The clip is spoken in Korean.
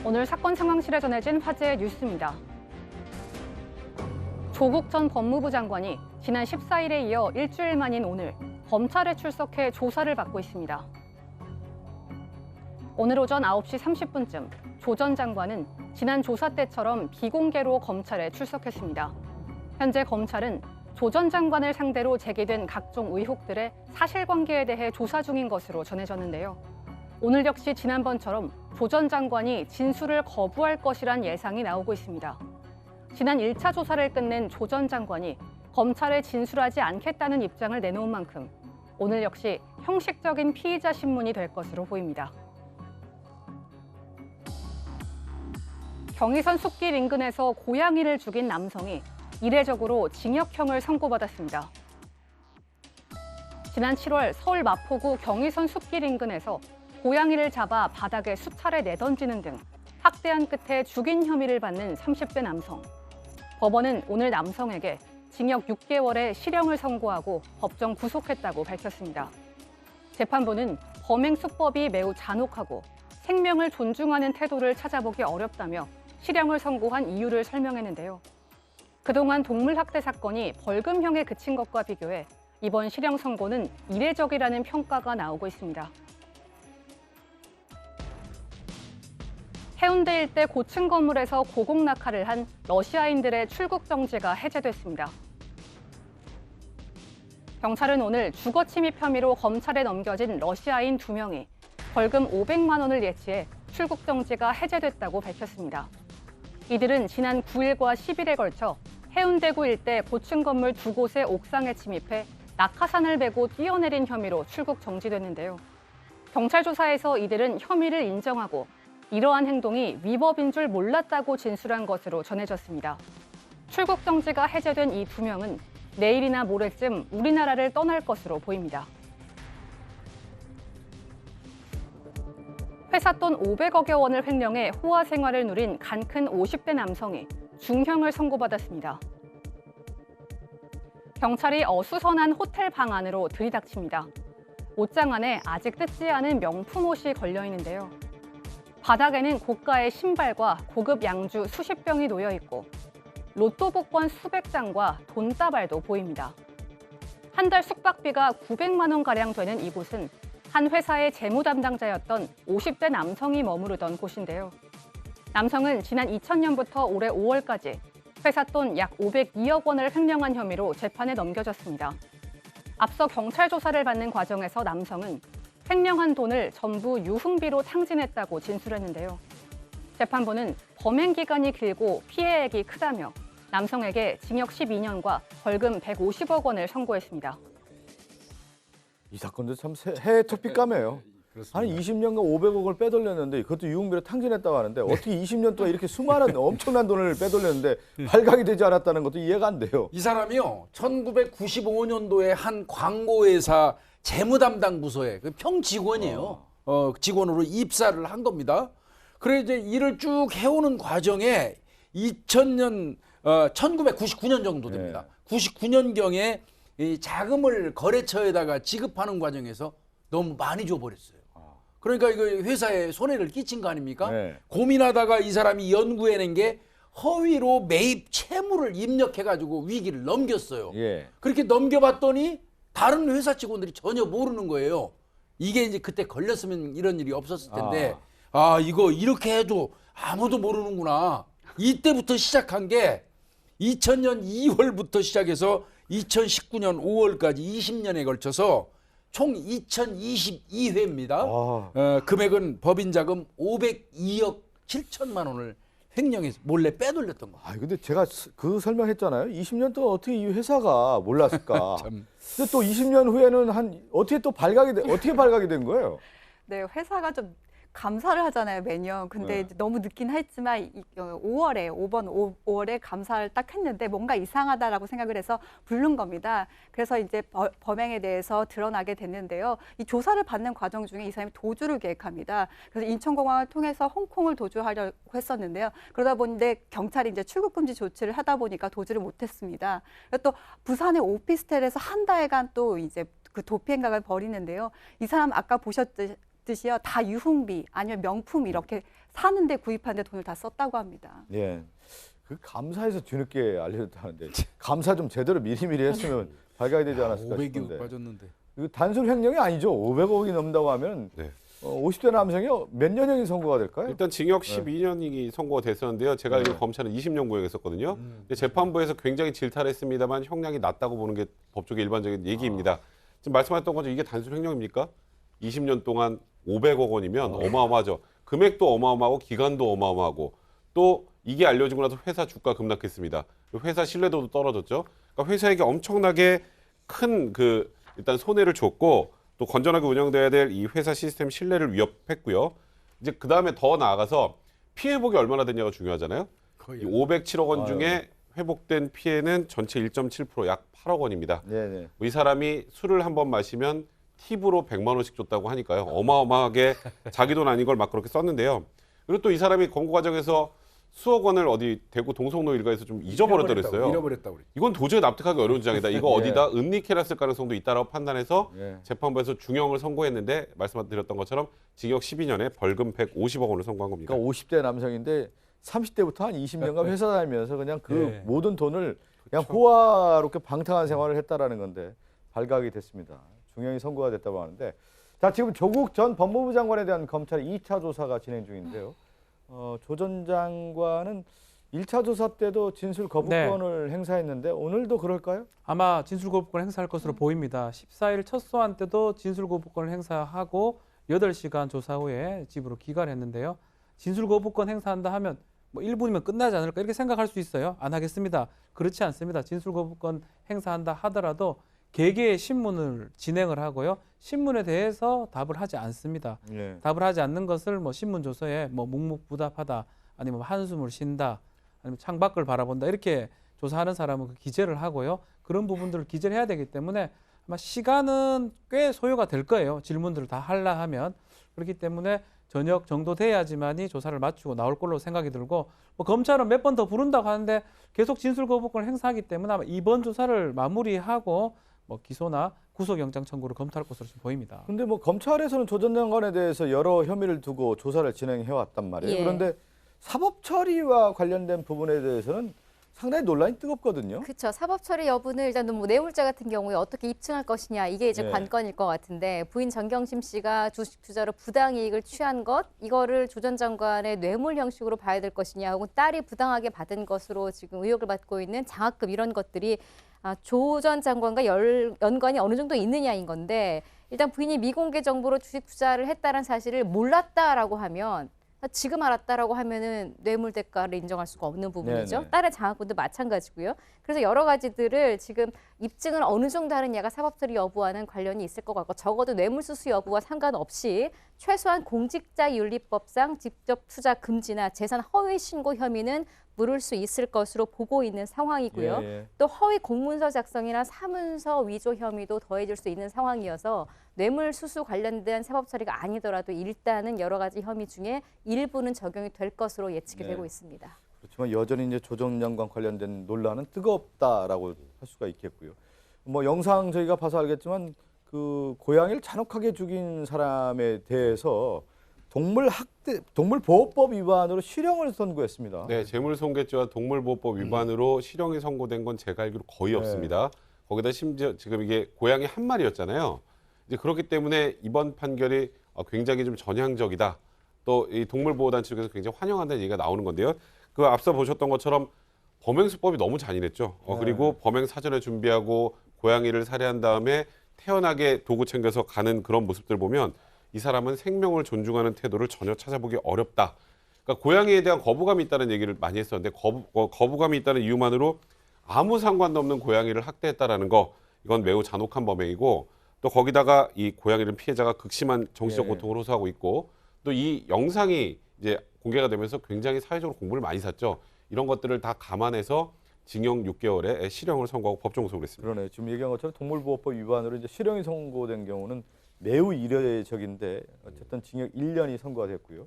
오늘 사건 상황실에 전해진 화제의 뉴스입니다. 조국 전 법무부 장관이 지난 14일에 이어 일주일 만인 오늘 검찰에 출석해 조사를 받고 있습니다. 오늘 오전 9시 30분쯤 조 전 장관은 지난 조사 때처럼 비공개로 검찰에 출석했습니다. 현재 검찰은 조 전 장관을 상대로 제기된 각종 의혹들의 사실관계에 대해 조사 중인 것으로 전해졌는데요. 오늘 역시 지난번처럼 조 전 장관이 진술을 거부할 것이란 예상이 나오고 있습니다. 지난 1차 조사를 끝낸 조 전 장관이 검찰에 진술하지 않겠다는 입장을 내놓은 만큼 오늘 역시 형식적인 피의자 신문이 될 것으로 보입니다. 경의선 숲길 인근에서 고양이를 죽인 남성이 이례적으로 징역형을 선고받았습니다. 지난 7월 서울 마포구 경의선 숲길 인근에서 고양이를 잡아 바닥에 수차례 내던지는 등 학대한 끝에 죽인 혐의를 받는 30대 남성. 법원은 오늘 남성에게 징역 6개월의 실형을 선고하고 법정 구속했다고 밝혔습니다. 재판부는 범행 수법이 매우 잔혹하고 생명을 존중하는 태도를 찾아보기 어렵다며 실형을 선고한 이유를 설명했는데요. 그동안 동물 학대 사건이 벌금형에 그친 것과 비교해 이번 실형 선고는 이례적이라는 평가가 나오고 있습니다. 해운대 일대 고층 건물에서 고공 낙하를 한 러시아인들의 출국 정지가 해제됐습니다. 경찰은 오늘 주거 침입 혐의로 검찰에 넘겨진 러시아인 2명이 벌금 500만 원을 예치해 출국 정지가 해제됐다고 밝혔습니다. 이들은 지난 9일과 10일에 걸쳐 해운대구 일대 고층 건물 2곳의 옥상에 침입해 낙하산을 베고 뛰어내린 혐의로 출국 정지됐는데요. 경찰 조사에서 이들은 혐의를 인정하고 이러한 행동이 위법인 줄 몰랐다고 진술한 것으로 전해졌습니다. 출국 정지가 해제된 이 2명은 내일이나 모레쯤 우리나라를 떠날 것으로 보입니다. 회사 돈 500억여 원을 횡령해 호화 생활을 누린 간큰 50대 남성이 중형을 선고받았습니다. 경찰이 어수선한 호텔 방 안으로 들이닥칩니다. 옷장 안에 아직 뜯지 않은 명품 옷이 걸려 있는데요. 바닥에는 고가의 신발과 고급 양주 수십 병이 놓여 있고 로또 복권 수백 장과 돈다발도 보입니다. 한 달 숙박비가 900만 원가량 되는 이곳은 한 회사의 재무 담당자였던 50대 남성이 머무르던 곳인데요. 남성은 지난 2000년부터 올해 5월까지 회사 돈 약 502억 원을 횡령한 혐의로 재판에 넘겨졌습니다. 앞서 경찰 조사를 받는 과정에서 남성은 횡령한 돈을 전부 유흥비로 탕진했다고 진술했는데요. 재판부는 범행 기간이 길고 피해액이 크다며 남성에게 징역 12년과 벌금 150억 원을 선고했습니다. 이 사건도 참 해외 토픽감이에요. 아니 20년간 500억을 빼돌렸는데 그것도 유흥비로 탕진했다고 하는데 어떻게 20년 동안 이렇게 수많은 엄청난 돈을 빼돌렸는데 발각이 되지 않았다는 것도 이해가 안 돼요. 이 사람이요. 1995년도에 한 광고회사 재무담당 부서에 평직원이에요. 직원으로 입사를 한 겁니다. 그래 이제 일을 쭉 해오는 과정에 1999년 정도 됩니다. 99년경에 이 자금을 거래처에다가 지급하는 과정에서 너무 많이 줘버렸어요. 그러니까 이거 회사에 손해를 끼친 거 아닙니까? 네. 고민하다가 이 사람이 연구해낸 게 허위로 매입 채무를 입력해가지고 위기를 넘겼어요. 예. 그렇게 넘겨봤더니 다른 회사 직원들이 전혀 모르는 거예요. 이게 이제 그때 걸렸으면 이런 일이 없었을 텐데 이거 이렇게 해도 아무도 모르는구나. 이때부터 시작한 게 2000년 2월부터 시작해서 2019년 5월까지 20년에 걸쳐서 총 2022회입니다. 금액은 법인 자금 502억 7천만 원을 횡령해서 몰래 빼돌렸던 거. 근데 제가 그 설명했잖아요. 20년 동안 어떻게 이 회사가 몰랐을까? 근데 또 20년 후에는 어떻게 발각이 된 거예요? 네, 회사가 좀 감사를 하잖아요, 매년. 근데 이제 너무 늦긴 했지만 5월에 감사를 딱 했는데 뭔가 이상하다라고 생각을 해서 부른 겁니다. 그래서 이제 범행에 대해서 드러나게 됐는데요. 이 조사를 받는 과정 중에 이 사람이 도주를 계획합니다. 그래서 인천공항을 통해서 홍콩을 도주하려고 했었는데요. 그러다 보니 경찰이 이제 출국금지 조치를 하다 보니까 도주를 못했습니다. 또 부산의 오피스텔에서 한 달간 또 이제 그 도피 행각을 벌이는데요. 이 사람 아까 보셨듯이요, 다 유흥비 아니면 명품 이렇게 사는데 구입하는데 돈을 다 썼다고 합니다. 예. 그 감사에서 뒤늦게 알려졌다는데 감사 좀 제대로 미리미리 했으면 발각이 되지 않았을까 500억 싶은데. 빠졌는데. 이거 단순 횡령이 아니죠. 500억이 넘는다고 하면 네. 50대 남성이 몇 년형이 선고가 될까요? 일단 징역 12년이 선고가 됐었는데요. 제가 알기로 검찰은 20년 구형했었거든요. 근데 재판부에서 굉장히 질타했습니다만 형량이 낮다고 보는 게 법조계 일반적인 얘기입니다. 지금 말씀하셨던 것처럼 이게 단순 횡령입니까? 20년 동안 500억 원이면 어마어마하죠. 금액도 어마어마하고 기간도 어마어마하고 또 이게 알려지고 나서 회사 주가 급락했습니다. 회사 신뢰도도 떨어졌죠. 그러니까 회사에게 엄청나게 큰 일단 손해를 줬고 또 건전하게 운영돼야 될 이 회사 시스템 신뢰를 위협했고요. 이제 그 다음에 더 나아가서 피해 회복이 얼마나 됐냐가 중요하잖아요. 거의 이 507억 원 중에 회복된 피해는 전체 1.7%약 8억 원입니다. 네네. 이 사람이 술을 한 번 마시면 팁으로 100만 원씩 줬다고 하니까요. 어마어마하게 자기 돈 아닌 걸 막 그렇게 썼는데요. 그리고 또 이 사람이 검거 과정에서 수억 원을 어디 대구 동성로 일가에서 좀 잊어버렸다 그랬어요. 잃어버렸다고 그랬죠. 이건 도저히 납득하기 어려운 주장이다. 이거 어디다 은닉해놨을 가능성도 있다라고 판단해서 예. 재판부에서 중형을 선고했는데 말씀드렸던 것처럼 징역 12년에 벌금 150억 원을 선고한 겁니다. 그러니까 50대 남성인데 30대부터 한 20년간 회사 다니면서 그냥 그 네. 모든 돈을 그냥 호화롭게 방탕한 생활을 했다라는 건데 발각이 됐습니다. 중형이 선고가 됐다고 하는데 자 지금 조국 전 법무부 장관에 대한 검찰 2차 조사가 진행 중인데요. 조 전 장관은 1차 조사 때도 진술 거부권을 행사했는데 오늘도 그럴까요? 아마 진술 거부권 행사할 것으로 보입니다. 14일 첫 소환 때도 진술 거부권을 행사하고 8시간 조사 후에 집으로 귀가했는데요. 진술 거부권 행사한다 하면 뭐 1분이면 끝나지 않을까 이렇게 생각할 수 있어요. 안 하겠습니다. 그렇지 않습니다. 진술 거부권 행사한다 하더라도 개개의 신문을 진행을 하고요. 신문에 대해서 답을 하지 않습니다. 예. 답을 하지 않는 것을 뭐 신문 조서에 뭐 묵묵부답하다 아니면 한숨을 쉰다 아니면 창밖을 바라본다 이렇게 조사하는 사람은 그 기재를 하고요. 그런 부분들을 기재를 해야 되기 때문에 아마 시간은 꽤 소요가 될 거예요. 질문들을 다 하려 하면. 그렇기 때문에 저녁 정도 돼야지만이 조사를 마치고 나올 걸로 생각이 들고 뭐 검찰은 몇 번 더 부른다고 하는데 계속 진술 거부권을 행사하기 때문에 아마 이번 조사를 마무리하고 뭐 기소나 구속영장 청구를 검토할 것으로 좀 보입니다. 근데 뭐 검찰에서는 조 전 장관에 대해서 여러 혐의를 두고 조사를 진행해 왔단 말이에요. 예. 그런데 사법 처리와 관련된 부분에 대해서는 상당히 논란이 뜨겁거든요. 그렇죠. 사법 처리 여부는 일단 뭐 뇌물자 같은 경우에 어떻게 입증할 것이냐 이게 이제 네. 관건일 것 같은데 부인 정경심 씨가 주식 투자로 부당 이익을 취한 것 이거를 조 전 장관의 뇌물 형식으로 봐야 될 것이냐 혹은 딸이 부당하게 받은 것으로 지금 의혹을 받고 있는 장학금 이런 것들이 조 전 장관과 연관이 어느 정도 있느냐인 건데 일단 부인이 미공개 정보로 주식 투자를 했다는 사실을 몰랐다라고 하면 지금 알았다라고 하면은 뇌물 대가를 인정할 수가 없는 부분이죠. 네네. 딸의 장학금도 마찬가지고요. 그래서 여러 가지들을 지금 입증을 어느 정도 하느냐가 사법처리 여부와는 관련이 있을 것 같고 적어도 뇌물수수 여부와 상관없이 최소한 공직자윤리법상 직접 투자 금지나 재산 허위 신고 혐의는 물을 수 있을 것으로 보고 있는 상황이고요. 예. 또 허위 공문서 작성이나 사문서 위조 혐의도 더해질 수 있는 상황이어서 뇌물수수 관련된 사법 처리가 아니더라도 일단은 여러 가지 혐의 중에 일부는 적용이 될 것으로 예측이 네. 되고 있습니다. 그렇지만 여전히 이제 조 전 장관 관련된 논란은 뜨겁다라고 할 수가 있겠고요. 뭐 영상 저희가 봐서 알겠지만 그 고양이를 잔혹하게 죽인 사람에 대해서 동물보호법 위반으로 실형을 선고했습니다. 네, 재물손괴죄와 동물보호법 위반으로 실형이 선고된 건 제가 알기로 거의 네. 없습니다. 거기다 심지어 지금 이게 고양이 한 마리였잖아요. 이제 그렇기 때문에 이번 판결이 굉장히 좀 전향적이다. 또 이 동물보호단체 측에서 굉장히 환영한다는 얘기가 나오는 건데요. 그 앞서 보셨던 것처럼 범행수법이 너무 잔인했죠. 네. 그리고 범행 사전에 준비하고 고양이를 살해한 다음에 태연하게 도구 챙겨서 가는 그런 모습들 보면 이 사람은 생명을 존중하는 태도를 전혀 찾아보기 어렵다. 그러니까 고양이에 대한 거부감이 있다는 얘기를 많이 했었는데 거부감이 있다는 이유만으로 아무 상관도 없는 고양이를 학대했다라는 거 이건 매우 잔혹한 범행이고 또 거기다가 이 고양이는 피해자가 극심한 정신적 예. 고통을 호소하고 있고 또 이 영상이 이제 공개가 되면서 굉장히 사회적으로 공분을 많이 샀죠. 이런 것들을 다 감안해서 징역 6개월의 실형을 선고하고 법정 구속을 했습니다. 그러네요. 지금 얘기한 것처럼 동물보호법 위반으로 이제 실형이 선고된 경우는 매우 이례적인데 어쨌든 징역 1년이 선고가 됐고요.